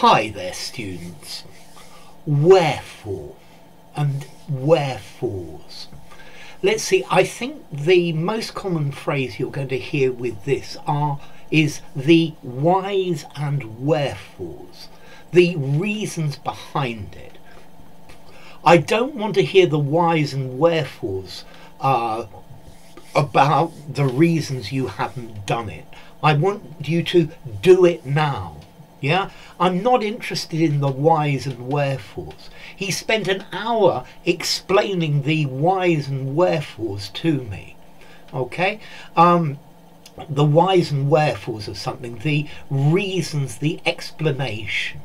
Hi there, students. Wherefore and wherefores. Let's see, I think the most common phrase you're going to hear with this is the whys and wherefores, the reasons behind it. I don't want to hear the whys and wherefores about the reasons you haven't done it. I want you to do it now. Yeah, I'm not interested in the whys and wherefores. He spent an hour explaining the whys and wherefores to me. Okay, the whys and wherefores of something, the reasons, the explanation.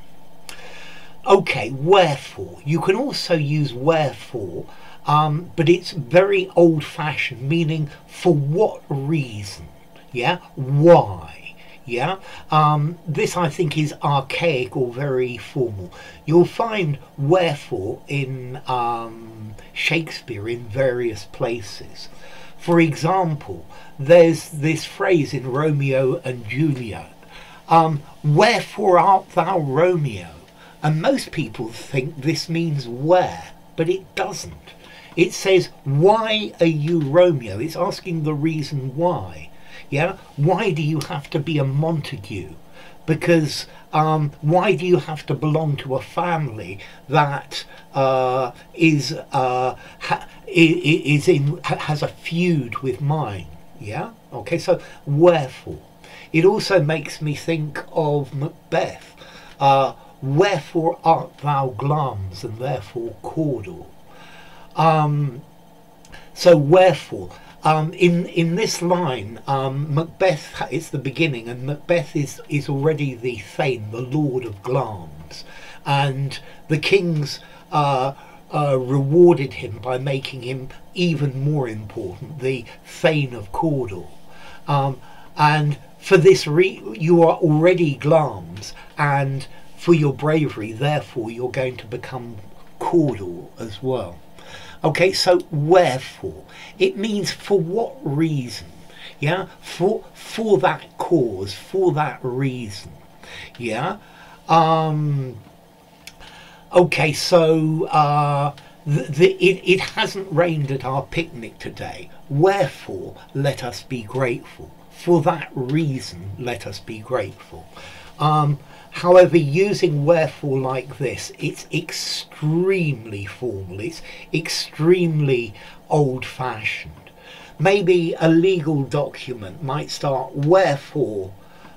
Okay, wherefore. You can also use wherefore, but it's very old-fashioned, meaning for what reason? Yeah, why? Yeah, this I think is archaic or very formal. You'll find wherefore in Shakespeare in various places. For example, there's this phrase in Romeo and Juliet, wherefore art thou Romeo? And most people think this means where, but it doesn't. It says, why are you Romeo? It's asking the reason why. Yeah, why do you have to be a Montague? Because why do you have to belong to a family that has a feud with mine? Yeah, okay, so wherefore. It also makes me think of Macbeth. Wherefore art thou Glamis and therefore Cawdor? So wherefore. In this line, Macbeth, it's the beginning, and Macbeth is already the Thane, the Lord of Glamis, and the kings rewarded him by making him even more important, the Thane of Cawdor. And for this you are already Glamis, and for your bravery, therefore, you're going to become Cawdor as well. Okay, so wherefore, it means for what reason? Yeah, for that cause, for that reason. Yeah. Okay, so it hasn't rained at our picnic today. Wherefore, let us be grateful. For that reason, let us be grateful. However, using wherefore like this, it's extremely formal, it's extremely old-fashioned. Maybe a legal document might start wherefore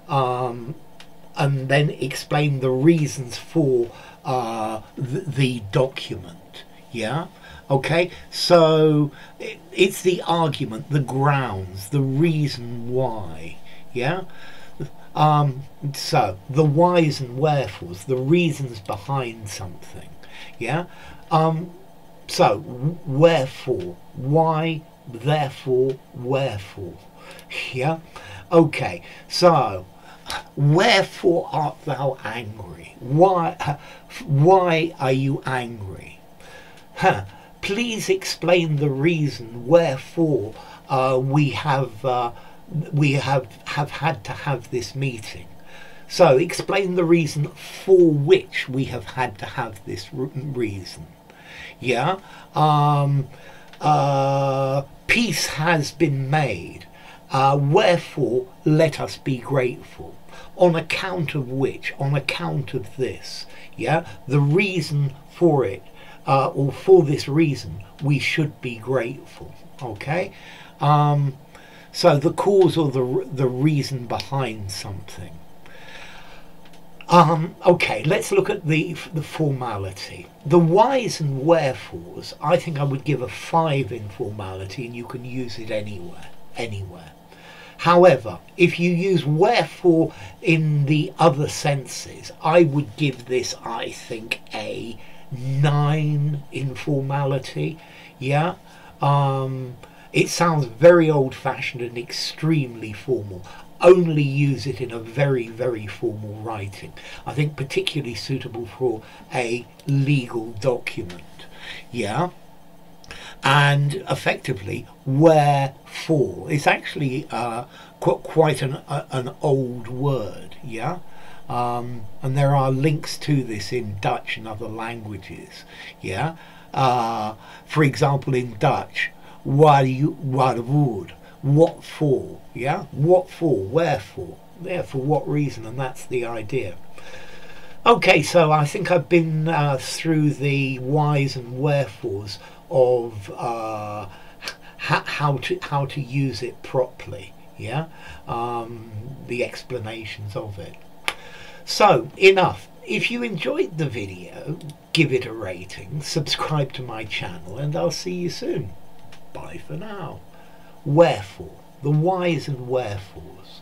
and then explain the reasons for the document. Yeah, okay, so it's the argument, the grounds, the reason why. Yeah. So the whys and wherefores, the reasons behind something. Yeah. So wherefore, why, therefore, wherefore. Yeah. Okay. So wherefore art thou angry? Why are you angry? Please explain the reason wherefore we have had to have this meeting. So explain the reason for which we have had to have this reason. Yeah. Peace has been made. Wherefore let us be grateful. On account of which, on account of this. Yeah. The reason for it, or for this reason, we should be grateful. Okay. So the cause or the reason behind something. Okay, let's look at the formality. The whys and wherefores, I think I would give a 5 in formality, and you can use it anywhere. However, if you use wherefore in the other senses, I would give this, I think, a 9 in formality. Yeah. It sounds very old-fashioned and extremely formal. Only use it in a very, very formal writing. I think particularly suitable for a legal document. Yeah. And effectively, wherefore. It's actually quite an old word. Yeah. and there are links to this in Dutch and other languages. Yeah, for example, in Dutch, waarvoor, what for? Yeah, what for? Wherefore? Yeah, for what reason? And that's the idea. Okay, so I think I've been through the whys and wherefores of how to use it properly. Yeah, the explanations of it. So enough. If you enjoyed the video, give it a rating, subscribe to my channel, and I'll see you soon. Bye for now. Wherefore, the whys and wherefores.